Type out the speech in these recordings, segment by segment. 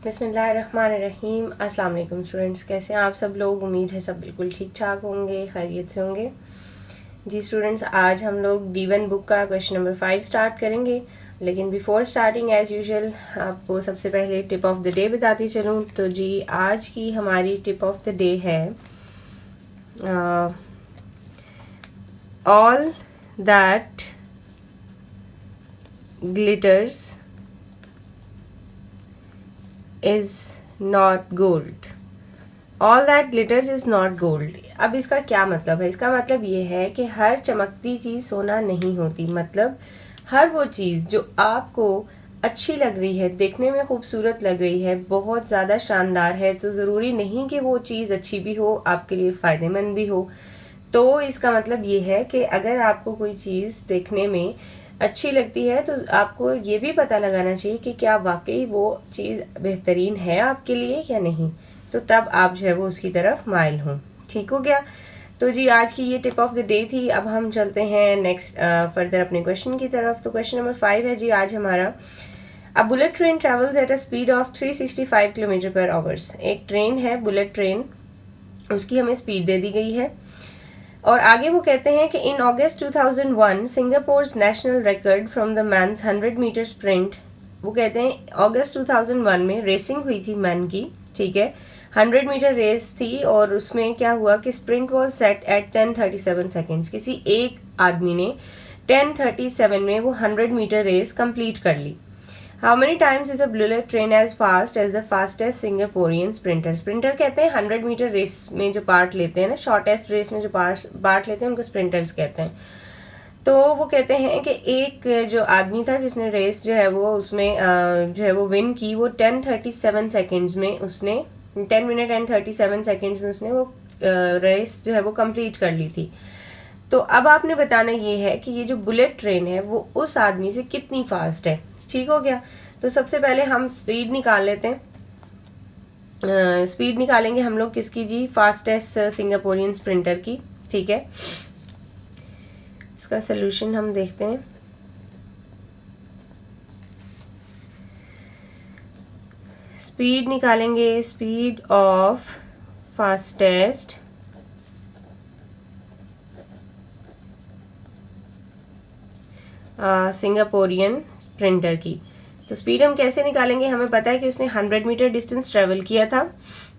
बिस्मिल्लाहिर्रहमानिर्रहीम। अस्सलाम वालेकुम स्टूडेंट्स, कैसे हैं आप सब लोग। उम्मीद है सब बिल्कुल ठीक ठाक होंगे, खैरियत से होंगे। जी स्टूडेंट्स, आज हम लोग D1 बुक का क्वेश्चन नंबर 5 स्टार्ट करेंगे। लेकिन बिफोर स्टार्टिंग एज़ यूजुअल आपको सबसे पहले टिप ऑफ द डे बताती चलूँ। तो जी आज की हमारी टिप ऑफ द डे है all that glitters is not gold. All that glitters is not gold. अब इसका क्या मतलब है? इसका मतलब ये है कि हर चमकती चीज़ सोना नहीं होती। मतलब हर वो चीज़ जो आपको अच्छी लग रही है, देखने में खूबसूरत लग रही है, बहुत ज़्यादा शानदार है, तो ज़रूरी नहीं कि वो चीज़ अच्छी भी हो, आपके लिए फ़ायदेमंद भी हो। तो इसका मतलब ये है कि अगर आपको कोई चीज़ देखने में अच्छी लगती है तो आपको ये भी पता लगाना चाहिए कि क्या वाकई वो चीज़ बेहतरीन है आपके लिए या नहीं, तो तब आप जो है वो उसकी तरफ माइल हों। ठीक हो गया। तो जी आज की ये टिप ऑफ द डे थी। अब हम चलते हैं नेक्स्ट फर्दर अपने क्वेश्चन की तरफ। तो क्वेश्चन नंबर 5 है जी आज हमारा, अ bullet train travels at a speed of 365 kilometre पर आवर्स। एक ट्रेन है बुलेट ट्रेन, उसकी हमें स्पीड दे दी गई है और आगे वो कहते हैं कि in August 2001 Singapore's national record from the men's 100 metre sprint. वो कहते हैं अगस्त 2001 में रेसिंग हुई थी मैन की, ठीक है, 100 मीटर रेस थी और उसमें क्या हुआ कि sprint was set at 10:37 seconds. किसी एक आदमी ने 10:37 में वो 100 मीटर रेस कंप्लीट कर ली। How many times is a bullet train as fast as the fastest Singaporean sprinter. Sprinter कहते हैं 100 मीटर रेस में जो पार्ट लेते हैं ना, शॉर्टेस्ट रेस में जो पार्ट लेते हैं उनको स्प्रिंटर्स कहते हैं। तो वो कहते हैं कि एक जो आदमी था जिसने रेस जो है वो उसमें जो है वो विन की, वो 10:37 सेकेंड्स में उसने 10 मिनट एंड 37 सेकेंड्स में उसने वो रेस जो है वो कंप्लीट कर ली थी। तो अब आपने बताना ये है कि ये जो बुलेट ट्रेन है वो उस आदमी से कितनी फास्ट है। ठीक हो गया। तो सबसे पहले हम स्पीड निकाल लेते हैं। स्पीड निकालेंगे हम लोग किसकी जी? फास्टेस्ट सिंगापोरियन स्प्रिंटर की। ठीक है, इसका सलूशन हम देखते हैं। स्पीड निकालेंगे, speed of fastest Singaporean sprinter की। तो स्पीड हम कैसे निकालेंगे? हमें पता है कि उसने 100 मीटर डिस्टेंस ट्रेवल किया था,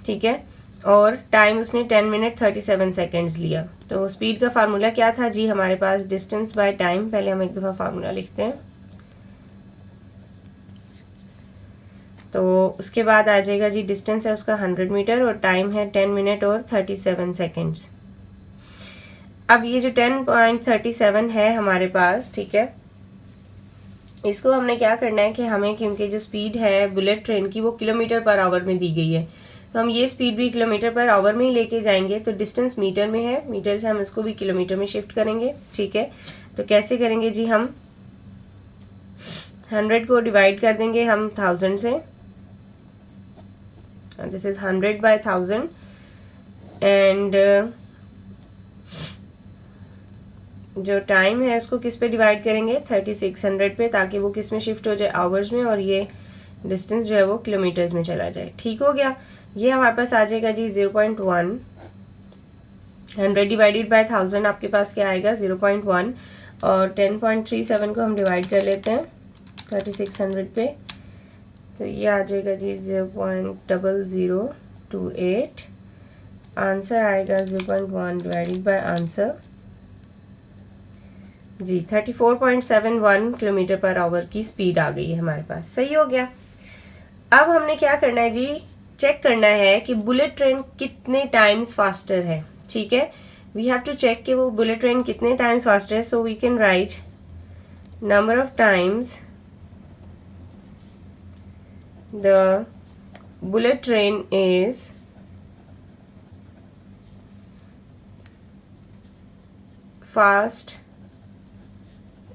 ठीक है, और टाइम उसने 10 मिनट 37 सेकेंड्स लिया। तो स्पीड का फार्मूला क्या था जी हमारे पास? Distance by time. पहले हम एक दफ़ा फार्मूला लिखते हैं, तो उसके बाद आ जाएगा जी, डिस्टेंस है उसका 100 मीटर और टाइम है 10 मिनट और 37 सेकेंड्स। अब ये जो 10.37 है हमारे पास, ठीक है, इसको हमने क्या करना है कि हमें, क्योंकि जो स्पीड है बुलेट ट्रेन की वो किलोमीटर पर आवर में दी गई है, तो हम ये स्पीड भी किलोमीटर पर आवर में ही लेके जाएंगे। तो डिस्टेंस मीटर में है, मीटर से हम इसको भी किलोमीटर में शिफ्ट करेंगे। ठीक है, तो कैसे करेंगे जी? हम 100 को डिवाइड कर देंगे हम 1000 से। दिस इज 100 बाय 1000 एंड जो टाइम है उसको किस पे डिवाइड करेंगे? 3600 पे, ताकि वो किस में शिफ्ट हो जाए? आवर्स में, और ये डिस्टेंस जो है वो किलोमीटर्स में चला जाए। ठीक हो गया। ये हमारे पास आ जाएगा जी 0.1। 100 डिवाइडेड बाय 1000 आपके पास क्या आएगा? 0.1। और 10.37 को हम डिवाइड कर लेते हैं 3600 पे, तो ये आ जाएगा जी 0.0028। आंसर आएगा 0.1 डिवाइडेड बाय आंसर जी 34.71 किलोमीटर पर आवर की स्पीड आ गई है हमारे पास। सही हो गया। अब हमने क्या करना है जी? चेक करना है कि बुलेट ट्रेन कितने टाइम्स फास्टर है। ठीक है, वी हैव टू चेक कि वो बुलेट ट्रेन कितने टाइम्स फास्टर है। So we can write number of times the bullet train is fast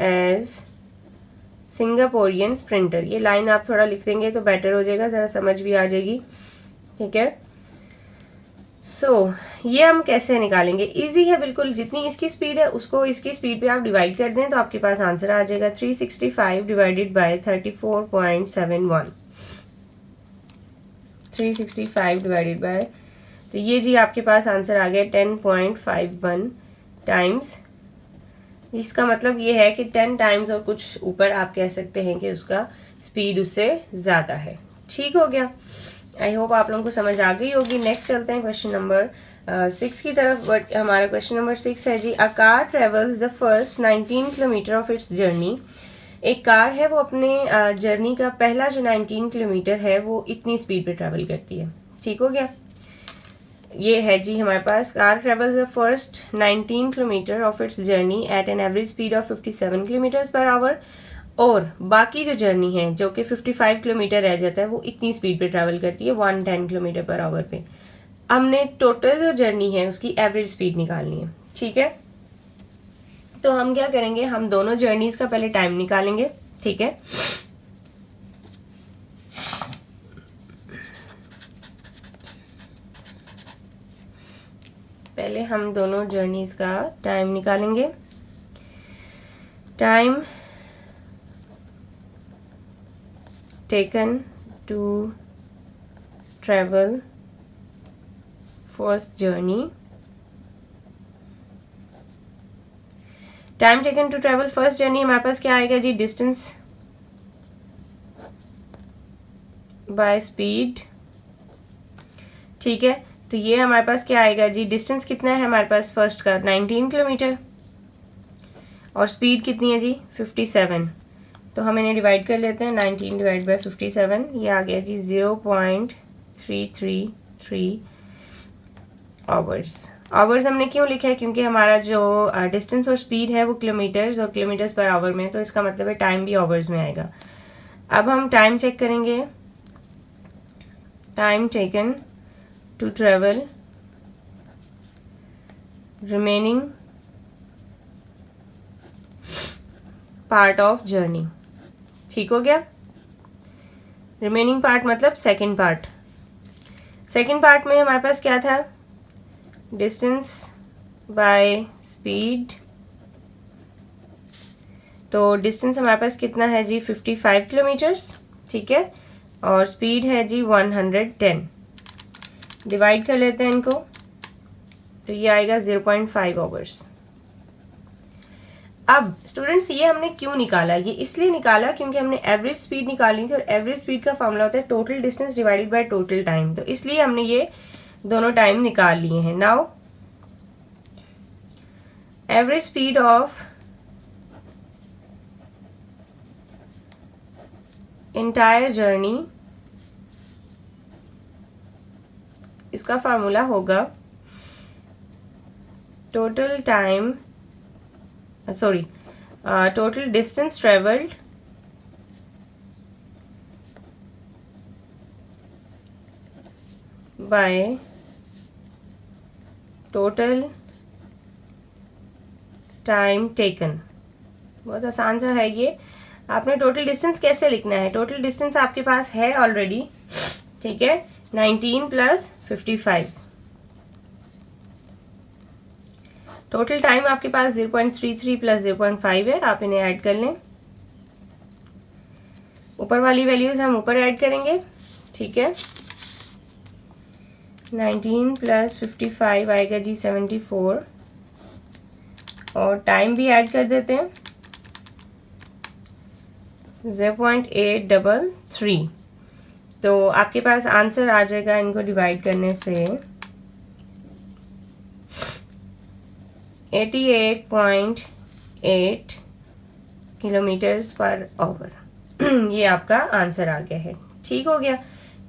as Singaporean sprinter. ये लाइन आप थोड़ा लिख देंगे तो बेटर हो जाएगा, ज़रा समझ भी आ जाएगी। ठीक है, सो ये हम कैसे निकालेंगे? इजी है बिल्कुल। जितनी इसकी स्पीड है उसको इसकी स्पीड पे आप डिवाइड कर दें तो आपके पास आंसर आ जाएगा 365 डिवाइडेड बाय 34.71। 365 डिवाइडेड बाय, तो ये जी आपके पास आंसर आ गया 10.51 टाइम्स। इसका मतलब ये है कि 10 टाइम्स और कुछ ऊपर आप कह सकते हैं कि उसका स्पीड उससे ज़्यादा है। ठीक हो गया, आई होप आप लोगों को समझ आ गई होगी। नेक्स्ट चलते हैं क्वेश्चन नंबर 6 की तरफ। बट हमारा क्वेश्चन नंबर 6 है जी, a car travels the first 19 kilometre of its journey. एक कार है, वो अपने जर्नी का पहला जो 19 किलोमीटर है वो इतनी स्पीड पे ट्रैवल करती है। ठीक हो गया, ये है जी हमारे पास, car travels the first 19 kilometre of its journey at an average speed of 57 kilometre per hour. और बाकी जो जर्नी है जो कि 55 किलोमीटर रह जाता है वो इतनी स्पीड पे ट्रैवल करती है 110 किलोमीटर पर आवर पे। हमने टोटल जो जर्नी है उसकी एवरेज स्पीड निकालनी है। ठीक है, तो हम क्या करेंगे, हम दोनों जर्नीज का पहले टाइम निकालेंगे। ठीक है, पहले हम दोनों जर्नीज का टाइम निकालेंगे। Time taken to travel first journey, time taken to travel first journey हमारे पास क्या आएगा जी, डिस्टेंस बाय स्पीड। ठीक है, तो ये हमारे पास क्या आएगा जी, डिस्टेंस कितना है हमारे पास फर्स्ट का 19 किलोमीटर और स्पीड कितनी है जी 57। तो हम इन्हें डिवाइड कर लेते हैं, 19 डिवाइड बाय 57, ये आ गया जी 0.333 आवर्स। आवर्स हमने क्यों लिखा है, क्योंकि हमारा जो डिस्टेंस और स्पीड है वो किलोमीटर्स और किलोमीटर्स पर आवर में है, तो इसका मतलब है टाइम भी आवर्स में आएगा। अब हम टाइम चेक करेंगे, time taken to travel remaining part of journey. ठीक हो गया, रिमेनिंग पार्ट मतलब सेकंड पार्ट। सेकंड पार्ट में हमारे पास क्या था, डिस्टेंस बाय स्पीड। तो डिस्टेंस हमारे पास कितना है जी 55 किलोमीटर्स। ठीक है, और स्पीड है जी 110। डिवाइड कर लेते हैं इनको, तो ये आएगा 0.5 आवर्स। अब स्टूडेंट्स ये हमने क्यों निकाला, ये इसलिए निकाला क्योंकि हमने एवरेज स्पीड निकालनी थी और एवरेज स्पीड का फॉर्मूला होता है total distance divided by total time, तो इसलिए हमने ये दोनों टाइम निकाल लिए हैं। Now average speed of entire journey, इसका फार्मूला होगा total time total distance travelled by total time taken. बहुत आसान सा है ये। आपने टोटल डिस्टेंस कैसे लिखना है, टोटल डिस्टेंस आपके पास है ऑलरेडी। ठीक है, 19 प्लस 55, टोटल टाइम आपके पास 0.33 प्लस 0.5 है, आप इन्हें ऐड कर लें। ऊपर वाली वैल्यूज हम ऊपर ऐड करेंगे। ठीक है, 19 प्लस 55 आएगा जी 74, और टाइम भी ऐड कर देते हैं 0.833। तो आपके पास आंसर आ जाएगा इनको डिवाइड करने से 88.8 किलोमीटर्स पर आवर। ये आपका आंसर आ गया है। ठीक हो गया,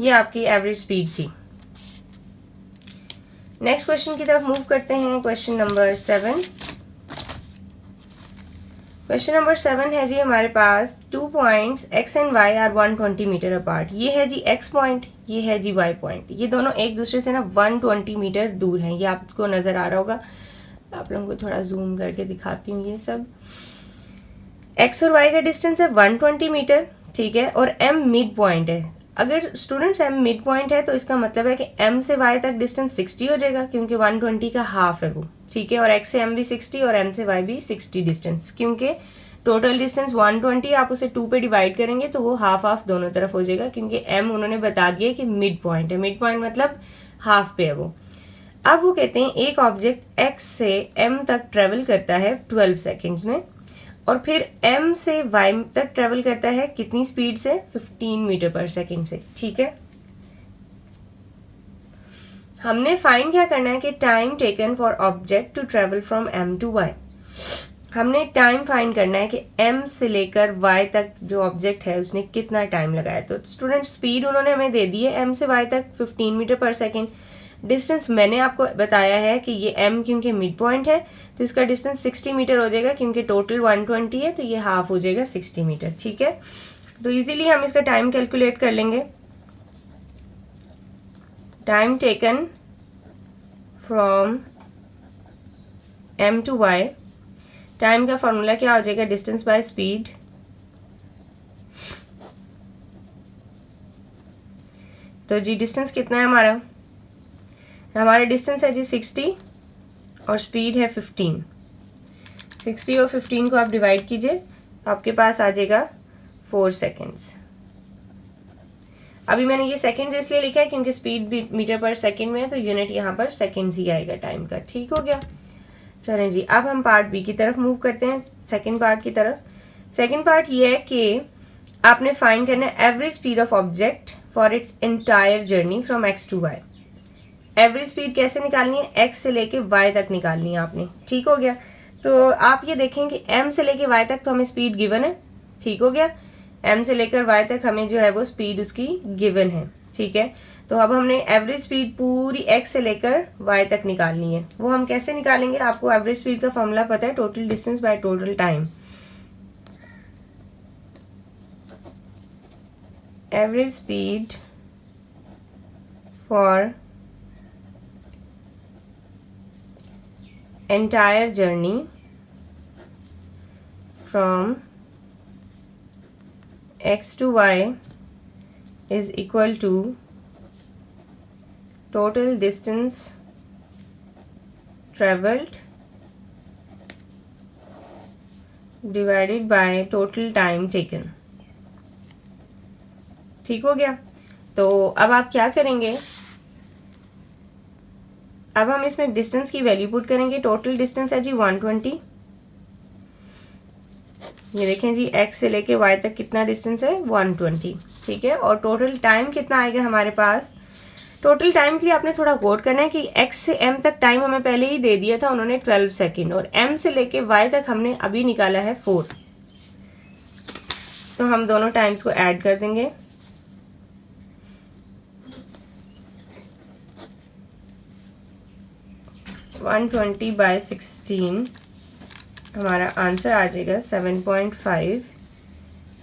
ये आपकी एवरेज स्पीड थी। नेक्स्ट क्वेश्चन की तरफ मूव करते हैं, क्वेश्चन नंबर 7। क्वेश्चन नंबर 7 है जी हमारे पास 2 points x and y are 120 metre apart. ये है जी x पॉइंट, ये है जी y पॉइंट। ये दोनों एक दूसरे से ना 120 मीटर दूर हैं, ये आपको नज़र आ रहा होगा। आप लोगों को थोड़ा जूम करके दिखाती हूँ। ये सब x और y का डिस्टेंस है 120 मीटर। ठीक है, और m मिड पॉइंट है। अगर स्टूडेंट्स m मिड पॉइंट है तो इसका मतलब है कि m से y तक डिस्टेंस 60 हो जाएगा, क्योंकि 120 का हाफ है वो। ठीक है, और x से m भी 60 और m से y भी 60 डिस्टेंस, क्योंकि टोटल डिस्टेंस 120, आप उसे 2 पे डिवाइड करेंगे तो वो हाफ हाफ दोनों तरफ हो जाएगा, क्योंकि m उन्होंने बता दिया कि मिड पॉइंट है, मिड पॉइंट मतलब हाफ पे है वो। अब वो कहते हैं एक ऑब्जेक्ट x से m तक ट्रेवल करता है 12 सेकेंड्स में, और फिर m से y तक ट्रेवल करता है कितनी स्पीड से, 15 मीटर पर सेकेंड से। ठीक है, हमने फाइंड क्या करना है कि time taken for object to travel from m to y। हमने टाइम फाइंड करना है कि m से लेकर y तक जो ऑब्जेक्ट है उसने कितना टाइम लगाया। तो स्टूडेंट स्पीड उन्होंने हमें दे दी है m से y तक 15 मीटर पर सेकेंड। डिस्टेंस मैंने आपको बताया है कि ये m क्योंकि मिड पॉइंट है तो इसका डिस्टेंस 60 मीटर हो जाएगा, क्योंकि टोटल 120 है तो ये हाफ हो जाएगा 60 मीटर। ठीक है, तो इजीली हम इसका टाइम कैलकुलेट कर लेंगे। Time taken from m to y, time का फॉर्मूला क्या हो जाएगा, डिस्टेंस बाय स्पीड। तो जी डिस्टेंस कितना है हमारा डिस्टेंस है जी 60 और स्पीड है 15। 60 और 15 को आप डिवाइड कीजिए, आपके पास आ जाएगा 4 सेकेंड्स। अभी मैंने ये सेकेंड्स इसलिए लिखा है क्योंकि स्पीड भी मीटर पर सेकेंड में है तो यूनिट यहाँ पर सेकेंड्स ही आएगा टाइम का। ठीक हो गया, चलें जी अब हम पार्ट बी की तरफ मूव करते हैं, सेकेंड पार्ट की तरफ। सेकेंड पार्ट ये है कि आपने फाइंड करना है average speed of object for its entire journey from X to Y. Average speed कैसे निकालनी है, एक्स से लेके वाई तक निकालनी है आपने। ठीक हो गया, तो आप ये देखें कि एम से लेके वाई तक तो हमें स्पीड गिवन है। ठीक हो गया, एम से लेकर वाई तक हमें जो है वो स्पीड उसकी गिवन है। ठीक है, तो अब हमने एवरेज स्पीड पूरी एक्स से लेकर वाई तक निकालनी है। वो हम कैसे निकालेंगे, आपको एवरेज स्पीड का फॉर्मूला पता है, total distance by total time. Average speed for entire journey from x to y is equal to total distance traveled divided by total time taken। ठीक हो गया, तो अब आप क्या करेंगे, अब हम इसमें डिस्टेंस की वैल्यू पुट करेंगे। टोटल डिस्टेंस है जी 120। ये देखें जी x से लेके y तक कितना डिस्टेंस है 120। ठीक है, और टोटल टाइम कितना आएगा हमारे पास। टोटल टाइम के लिए आपने थोड़ा गौर करना है कि x से m तक टाइम हमें पहले ही दे दिया था उन्होंने 12 सेकेंड, और m से लेके y तक हमने अभी निकाला है 4। तो हम दोनों टाइम्स को ऐड कर देंगे। वन 120/16 हमारा आंसर आ जाएगा 7.5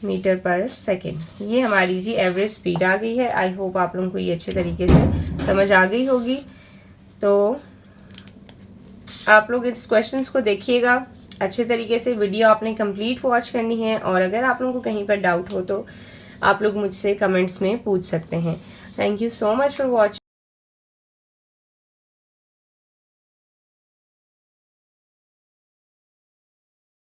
मीटर पर सेकेंड। ये हमारी जी एवरेज स्पीड आ गई है। आई होप आप लोगों को ये अच्छे तरीके से समझ आ गई होगी। तो आप लोग इस क्वेश्चंस को देखिएगा अच्छे तरीके से, वीडियो आपने कंप्लीट वॉच करनी है, और अगर आप लोगों को कहीं पर डाउट हो तो आप लोग मुझसे कमेंट्स में पूछ सकते हैं। Thank you so much for watching.